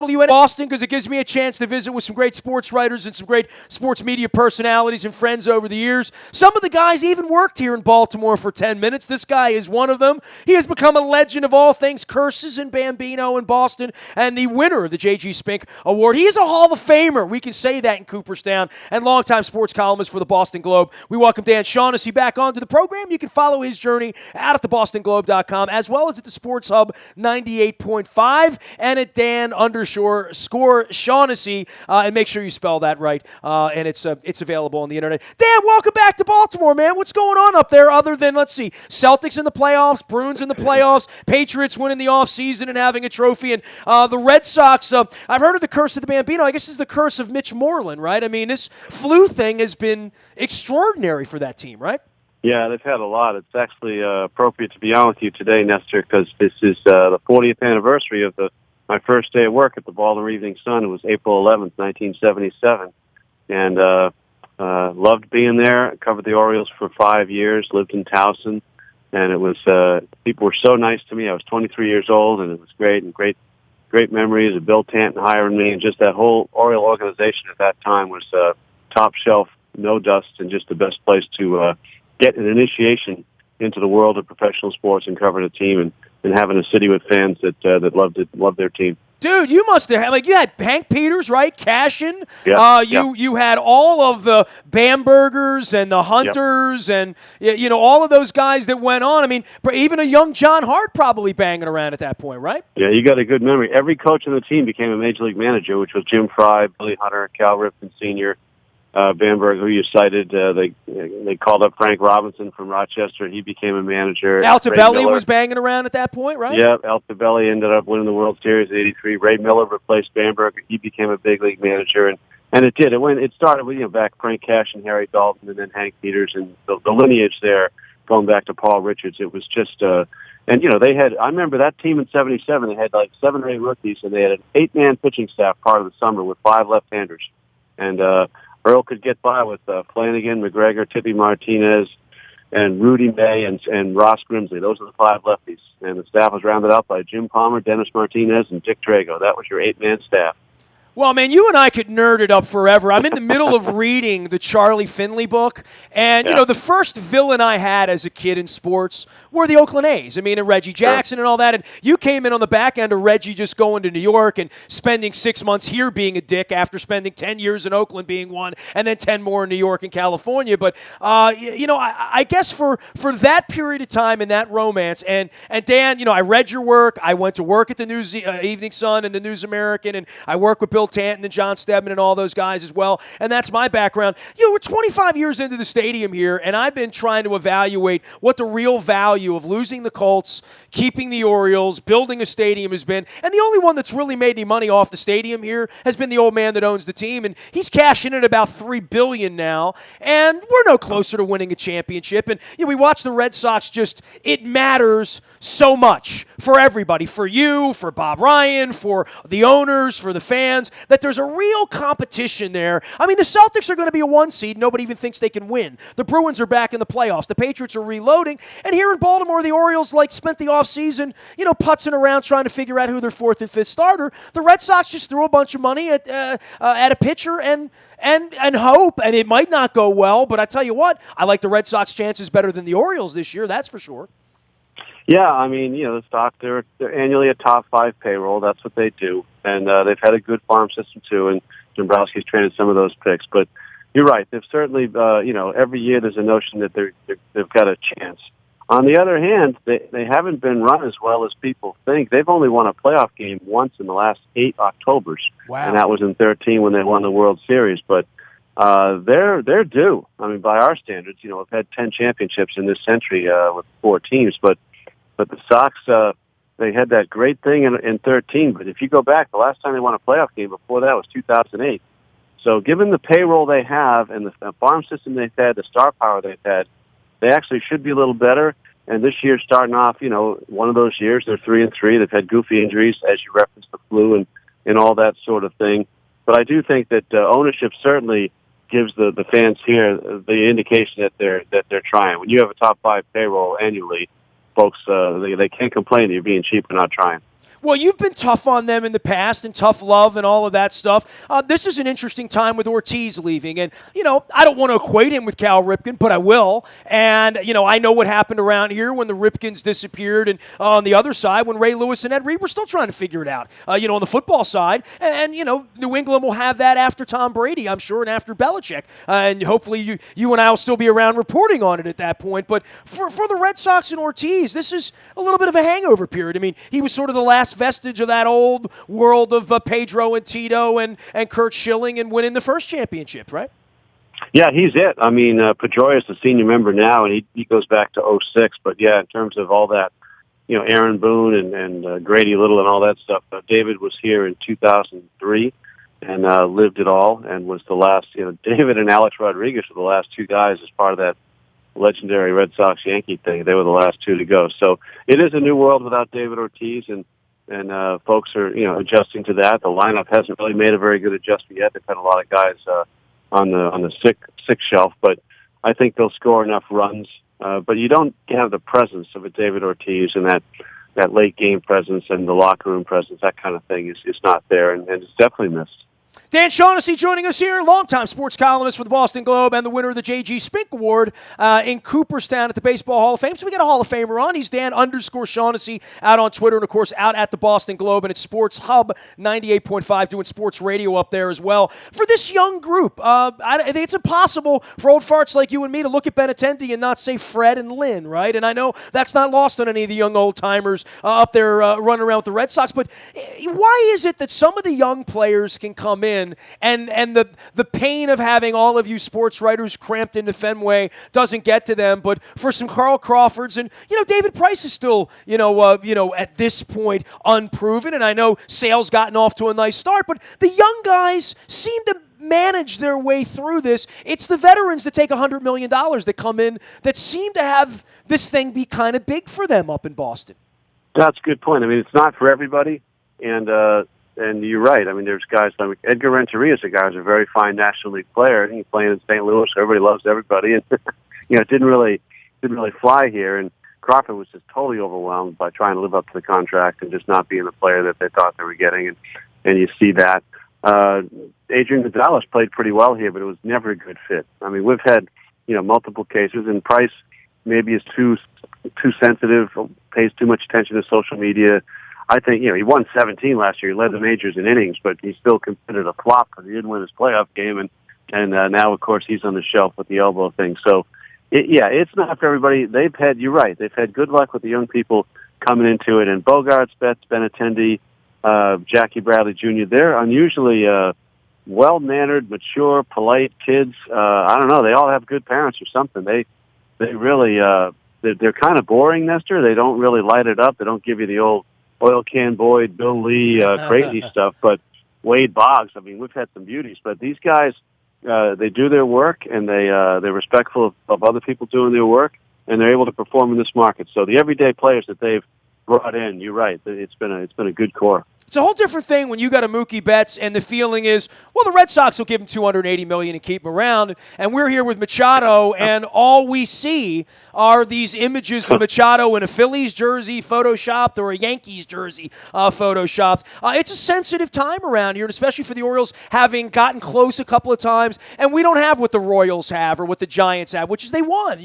WNST Boston because it gives me a chance to visit with some great sports writers and some great sports media personalities and friends over the years. Some of the guys even worked here in Baltimore for 10 minutes. This guy is one of them. He has become a legend of all things curses and Bambino in Boston and the winner of the J.G. Spink Award. He is a Hall of Famer. We can say that in Cooperstown, and longtime sports columnist for the Boston Globe. We welcome Dan Shaughnessy back onto the program. You can follow his journey out at thebostonglobe.com as well as at the Sports Hub 98.5 and at Dan_Shaughnessy, and make sure you spell that right. And it's available on the internet. Dan, welcome back to Baltimore, man. What's going on up there other than, let's see, Celtics in the playoffs, Bruins in the playoffs, Patriots winning the offseason and having a trophy, and the Red Sox. I've heard of the curse of the Bambino. I guess it's the curse of Mitch Moreland, right? I mean, this flu thing has been extraordinary for that team, right? Yeah, they've had a lot. It's actually appropriate to be on with you today, Nestor, because this is the 40th anniversary of my first day of work at the Baltimore Evening Sun. It was April 11th, 1977, and loved being there. Covered the Orioles for 5 years, lived in Towson, and it was people were so nice to me. I was 23 years old, and it was great, and great memories of Bill Tanton hiring me, and just that whole Oriole organization at that time was top shelf, no dust, and just the best place to get an initiation into the world of professional sports and covering a team and having a city with fans that loved their team. Dude, you must have you had Hank Peters, right? Cashin. Yep. You had all of the Bambergers and the Hunters, and all of those guys that went on. I mean, even a young John Hart probably banging around at that point, right? Yeah, you got a good memory. Every coach on the team became a major league manager, which was Jim Fry, Billy Hunter, Cal Ripken Sr., Bamberg, who you cited. They called up Frank Robinson from Rochester. He became a manager. Altabelli was banging around at that point, right? Yeah, Altabelli ended up winning the World Series in '83. Ray Miller replaced Bamberg. He became a big league manager, and it did. It started with back Frank Cash and Harry Dalton, and then Hank Peters, and the lineage there going back to Paul Richards. It was just and they had. I remember that team in '77. They had like 7 or 8 rookies, and they had an 8-man pitching staff part of the summer with 5 left-handers, and Earl could get by with Flanagan, McGregor, Tippy Martinez, and Rudy May and Ross Grimsley. Those are the 5 lefties. And the staff was rounded out by Jim Palmer, Dennis Martinez, and Dick Drago. That was your 8-man staff. Well, man, you and I could nerd it up forever. I'm in the middle of reading the Charlie Finley book, and, the first villain I had as a kid in sports were the Oakland A's. I mean, and Reggie Jackson and all that, and you came in on the back end of Reggie just going to New York and spending 6 months here being a dick after spending 10 years in Oakland being one, and then 10 more in New York and California. But, I guess for that period of time and that romance, and Dan, I read your work. I went to work at the News Evening Sun and the News American, and I work with Bill Tanton and John Stedman and all those guys as well, and that's my background. We're 25 years into the stadium here, and I've been trying to evaluate what the real value of losing the Colts, keeping the Orioles, building a stadium has been, and the only one that's really made any money off the stadium here has been the old man that owns the team, and he's cashing in at about $3 billion now, and we're no closer to winning a championship, and we watch the Red Sox it matters so much for everybody, for you, for Bob Ryan, for the owners, for the fans, that there's a real competition there. I mean, the Celtics are going to be a 1 seed. Nobody even thinks they can win. The Bruins are back in the playoffs. The Patriots are reloading. And here in Baltimore, the Orioles spent the offseason, putzing around trying to figure out who their 4th and 5th starter. The Red Sox just threw a bunch of money at a pitcher and hope, and it might not go well. But I tell you what, I like the Red Sox chances better than the Orioles this year. That's for sure. Yeah, I mean, the stock, they're annually a top 5 payroll. That's what they do. And they've had a good farm system, too, and Dombrowski's traded some of those picks. But you're right. They've certainly, every year there's a notion that they've got a chance. On the other hand, they haven't been run as well as people think. They've only won a playoff game once in the last 8 Octobers. Wow. And that was in 2013 when they won the World Series. But they're due. I mean, by our standards, we've had 10 championships in this century with 4 teams. But the Sox, they had that great thing in 13. But if you go back, the last time they won a playoff game before that was 2008. So given the payroll they have and the farm system they've had, the star power they've had, they actually should be a little better. And this year, starting off, one of those years, they're 3-3. They've had goofy injuries, as you referenced, the flu and all that sort of thing. But I do think that ownership certainly gives the fans here the indication that they're trying. When you have a top 5 payroll annually, folks, they can't complain that you're being cheap and not trying. Well, you've been tough on them in the past and tough love and all of that stuff. This is an interesting time with Ortiz leaving. And, I don't want to equate him with Cal Ripken, but I will. And, I know what happened around here when the Ripkens disappeared. And on the other side, when Ray Lewis and Ed Reed were still trying to figure it out, on the football side. And, New England will have that after Tom Brady, I'm sure, and after Belichick. And hopefully you and I will still be around reporting on it at that point. But for the Red Sox and Ortiz, this is a little bit of a hangover period. I mean, he was sort of the last vestige of that old world of Pedro and Tito and Kurt Schilling and winning the first championship, right? Yeah, he's it. I mean, Pedroia is the senior member now, and he goes back to '06. But, yeah, in terms of all that, Aaron Boone and Grady Little and all that stuff, David was here in 2003 and lived it all and was the last, David and Alex Rodriguez were the last two guys as part of that legendary Red Sox-Yankee thing. They were the last two to go. So it is a new world without David Ortiz, and folks are, adjusting to that. The lineup hasn't really made a very good adjustment yet. They've had a lot of guys on the sick shelf, but I think they'll score enough runs. But you don't have the presence of a David Ortiz and that late game presence and the locker room presence. That kind of thing is not there, and it's definitely missed. Dan Shaughnessy joining us here, longtime sports columnist for the Boston Globe and the winner of the J.G. Spink Award in Cooperstown at the Baseball Hall of Fame. So we got a Hall of Famer on. He's Dan_Shaughnessy out on Twitter and, of course, out at the Boston Globe and at Sports Hub 98.5 doing sports radio up there as well. For this young group, I think it's impossible for old farts like you and me to look at Benintendi and not say Fred and Lynn, right? And I know that's not lost on any of the young old-timers up there running around with the Red Sox, but why is it that some of the young players can come in and the pain of having all of you sports writers cramped into Fenway doesn't get to them, but for some Carl Crawfords and, David Price is still, at this point unproven, and I know Sale's gotten off to a nice start, but the young guys seem to manage their way through this. It's the veterans that take $100 million that come in that seem to have this thing be kind of big for them up in Boston. That's a good point. I mean, it's not for everybody, and you're right. I mean, there's guys like Edgar Renteria is a guy who's a very fine National League player. He's playing in St. Louis, so everybody loves everybody, and it didn't really fly here. And Crawford was just totally overwhelmed by trying to live up to the contract and just not being the player that they thought they were getting. And you see that. Adrian Gonzalez played pretty well here, but it was never a good fit. I mean, we've had multiple cases, and Price maybe is too sensitive, pays too much attention to social media. I think, he won 17 last year. He led the majors in innings, but he's still considered a flop because he didn't win his playoff game. And now, of course, he's on the shelf with the elbow thing. So, it's not for everybody. You're right, they've had good luck with the young people coming into it. And Bogarts, Betts, Benintendi, Jackie Bradley Jr., they're unusually well-mannered, mature, polite kids. I don't know, they all have good parents or something. They really, they're kind of boring, Nestor. They don't really light it up. They don't give you the old Oil Can Boyd, Bill Lee, crazy stuff, but Wade Boggs. I mean, we've had some beauties, but these guys, they do their work, and they're respectful of other people doing their work, and they're able to perform in this market. So the everyday players that they've brought in, you're right, it's been a good core. It's a whole different thing when you got a Mookie Betts and the feeling is, well, the Red Sox will give him $280 million and keep him around, and we're here with Machado, and all we see are these images of Machado in a Phillies jersey photoshopped or a Yankees jersey photoshopped. It's a sensitive time around here, and especially for the Orioles having gotten close a couple of times, and we don't have what the Royals have or what the Giants have, which is they won.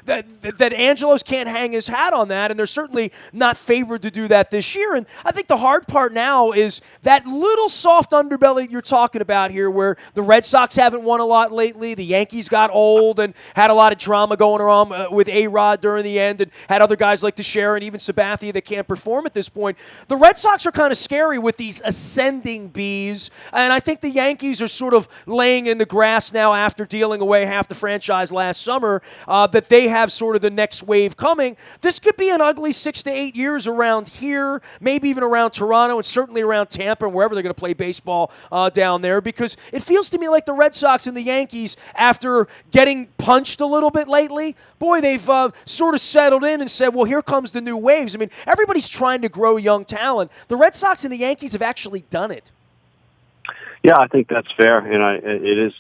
That Angelos can't hang his hat on that, and they're certainly not favored to do that this year. And I think the hard part now is that little soft underbelly you're talking about here where the Red Sox haven't won a lot lately. The Yankees got old and had a lot of drama going on with A-Rod during the end and had other guys like Teixeira and even Sabathia that can't perform at this point. The Red Sox are kind of scary with these ascending bees, and I think the Yankees are sort of laying in the grass now after dealing away half the franchise last summer that they have sort of the next wave coming. This could be an ugly 6 to 8 years around here, maybe even around Toronto and certainly around Tampa and wherever they're going to play baseball down there, because it feels to me like the Red Sox and the Yankees, after getting punched a little bit lately, boy, they've sort of settled in and said, well, here comes the new waves. I mean, everybody's trying to grow young talent. The Red Sox and the Yankees have actually done it. Yeah, I think that's fair, and it is.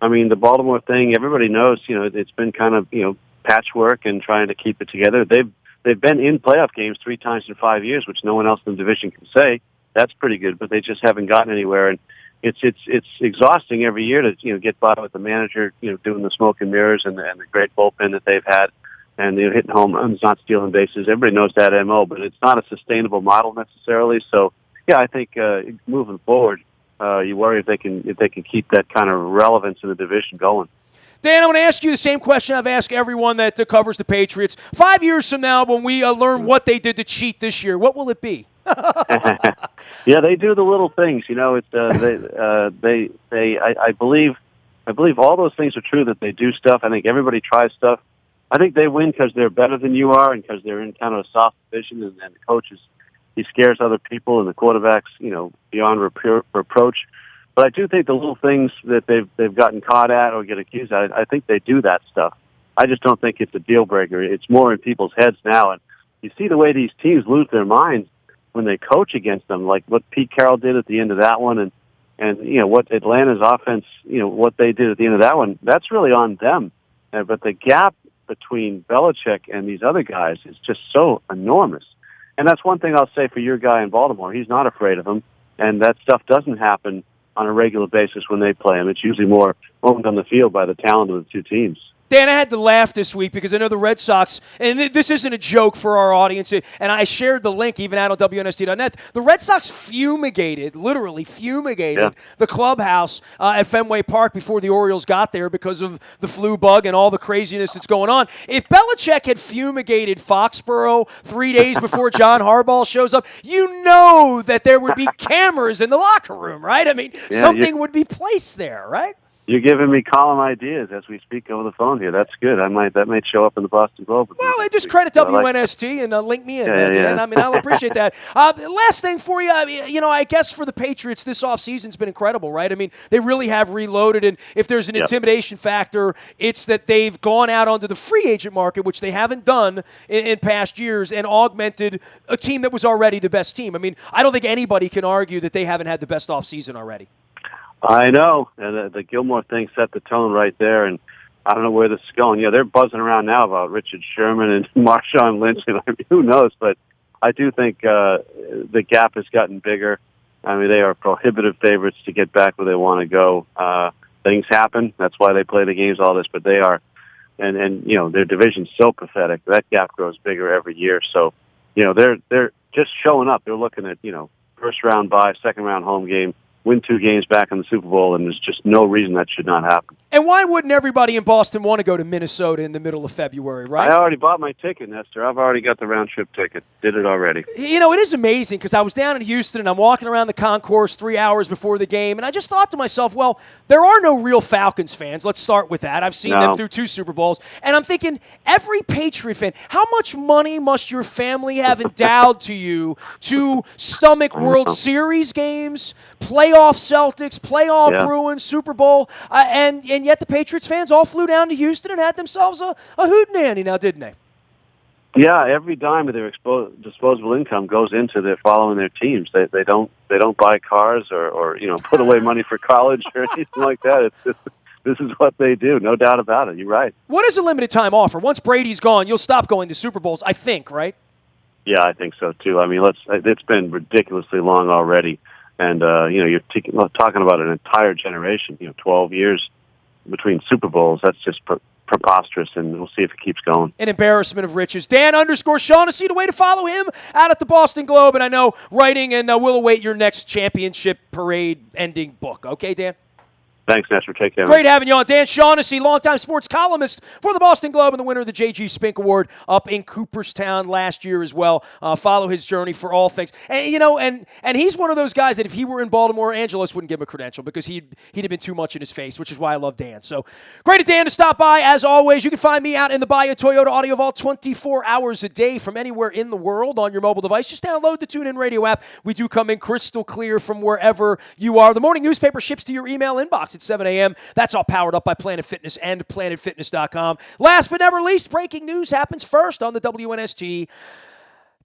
I mean, the Baltimore thing, everybody knows. It's been kind of patchwork and trying to keep it together. They've they've been in playoff games 3 times in 5 years, which no one else in the division can say. That's pretty good, but they just haven't gotten anywhere. And it's exhausting every year to get by with the manager doing the smoke and mirrors and the great bullpen that they've had, and hitting home runs, not stealing bases. Everybody knows that MO, but it's not a sustainable model necessarily. So yeah, I think moving forward, you worry if they can keep that kind of relevance in the division going. Dan, I want to ask you the same question I've asked everyone that covers the Patriots. 5 years from now, when we learn what they did to cheat this year, what will it be? Yeah, they do the little things. It's I believe all those things are true, that they do stuff. I think everybody tries stuff. I think they win because they're better than you are, and because they're in kind of a soft division, and the coach he scares other people, and the quarterback's beyond reproach. But I do think the little things that they've gotten caught at or get accused at, I think they do that stuff. I just don't think it's a deal breaker. It's more in people's heads now, and you see the way these teams lose their minds when they coach against them, like what Pete Carroll did at the end of that one, and what Atlanta's offense, what they did at the end of that one. That's really on them. But the gap between Belichick and these other guys is just so enormous. And that's one thing I'll say for your guy in Baltimore. He's not afraid of him, and that stuff doesn't happen on a regular basis when they play him. It's usually more owned on the field by the talent of the two teams. Dan, I had to laugh this week because I know the Red Sox, and this isn't a joke for our audience, and I shared the link even out on WNST.net. The Red Sox literally fumigated the clubhouse at Fenway Park before the Orioles got there because of the flu bug and all the craziness that's going on. If Belichick had fumigated Foxborough 3 days before John Harbaugh shows up, you know that there would be cameras in the locker room, right? I mean, something would be placed there, right? You're giving me column ideas as we speak over the phone here. That's good. That might show up in the Boston Globe. Well, just credit WNST and link me in. Dan. I mean, I'll appreciate that. Last thing for you, I guess for the Patriots, this offseason's been incredible, right? I mean, they really have reloaded, and if there's an intimidation factor, it's that they've gone out onto the free agent market, which they haven't done in past years, and augmented a team that was already the best team. I mean, I don't think anybody can argue that they haven't had the best offseason already. I know, and the Gilmore thing set the tone right there, and I don't know where this is going. They're buzzing around now about Richard Sherman and Marshawn Lynch, and who knows, but I do think the gap has gotten bigger. I mean, they are prohibitive favorites to get back where they want to go. Things happen. That's why they play the games, all this, but they are, and their division's so pathetic. That gap grows bigger every year, so, they're just showing up. They're looking at, first round bye, second round home game, win 2 games back in the Super Bowl, and there's just no reason that should not happen. And why wouldn't everybody in Boston want to go to Minnesota in the middle of February, right? I already bought my ticket, Nestor. I've already got the round-trip ticket. Did it already. It is amazing because I was down in Houston, and I'm walking around the concourse 3 hours before the game, and I just thought to myself, well, there are no real Falcons fans. Let's start with that. I've seen them through 2 Super Bowls. And I'm thinking, every Patriot fan, how much money must your family have endowed to you to stomach World Series games, playoff Celtics, playoff Bruins, Super Bowl, and yet the Patriots fans all flew down to Houston and had themselves a hootenanny now, didn't they? Yeah, every dime of their disposable income goes into their following their teams. They don't buy cars or put away money for college or anything like that. It's just, this is what they do, no doubt about it. You're right. What is a limited time offer? Once Brady's gone, you'll stop going to Super Bowls, I think, right? Yeah, I think so too. I mean, it's been ridiculously long already. And, you're talking about an entire generation, 12 years between Super Bowls. That's just preposterous, and we'll see if it keeps going. An embarrassment of riches. Dan_Shaughnessy, the way to follow him out at the Boston Globe. And I know writing, and we'll await your next championship parade ending book. Okay, Dan? Thanks, Nestor. Take care. Great having you on. Dan Shaughnessy, longtime sports columnist for the Boston Globe and the winner of the J.G. Spink Award up in Cooperstown last year as well. Follow his journey for all things. And and he's one of those guys that if he were in Baltimore, Angelos wouldn't give him a credential because he'd have been too much in his face, which is why I love Dan. So great of Dan to stop by. As always, you can find me out in the Bayou Toyota Audio Vault 24 hours a day from anywhere in the world on your mobile device. Just download the TuneIn Radio app. We do come in crystal clear from wherever you are. The morning newspaper ships to your email inbox at 7 a.m. That's all powered up by Planet Fitness and PlanetFitness.com. Last but never least, breaking news happens first on the WNST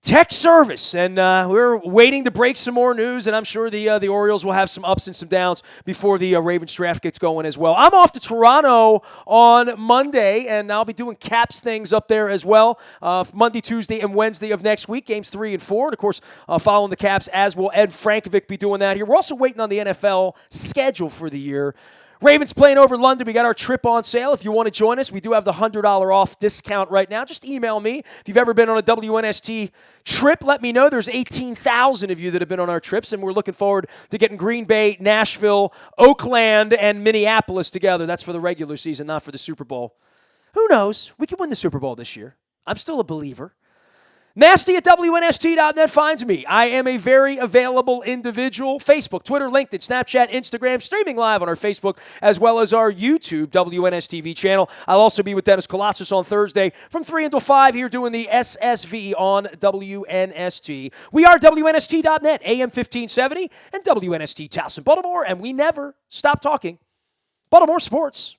tech service, and we're waiting to break some more news, and I'm sure the Orioles will have some ups and some downs before the Ravens draft gets going as well. I'm off to Toronto on Monday, and I'll be doing Caps things up there as well, Monday, Tuesday, and Wednesday of next week, games 3 and 4, and of course, following the Caps, as will Ed Frankovic be doing that here. We're also waiting on the NFL schedule for the year. Ravens playing over London. We got our trip on sale. If you want to join us, we do have the $100 off discount right now. Just email me. If you've ever been on a WNST trip, let me know. There's 18,000 of you that have been on our trips, and we're looking forward to getting Green Bay, Nashville, Oakland, and Minneapolis together. That's for the regular season, not for the Super Bowl. Who knows? We could win the Super Bowl this year. I'm still a believer. Nasty at WNST.net finds me. I am a very available individual. Facebook, Twitter, LinkedIn, Snapchat, Instagram, streaming live on our Facebook as well as our YouTube WNSTV channel. I'll also be with Dennis Colossus on Thursday from 3 until 5 here doing the SSV on WNST. We are WNST.net, AM 1570, and WNST Towson, Baltimore, and we never stop talking Baltimore sports.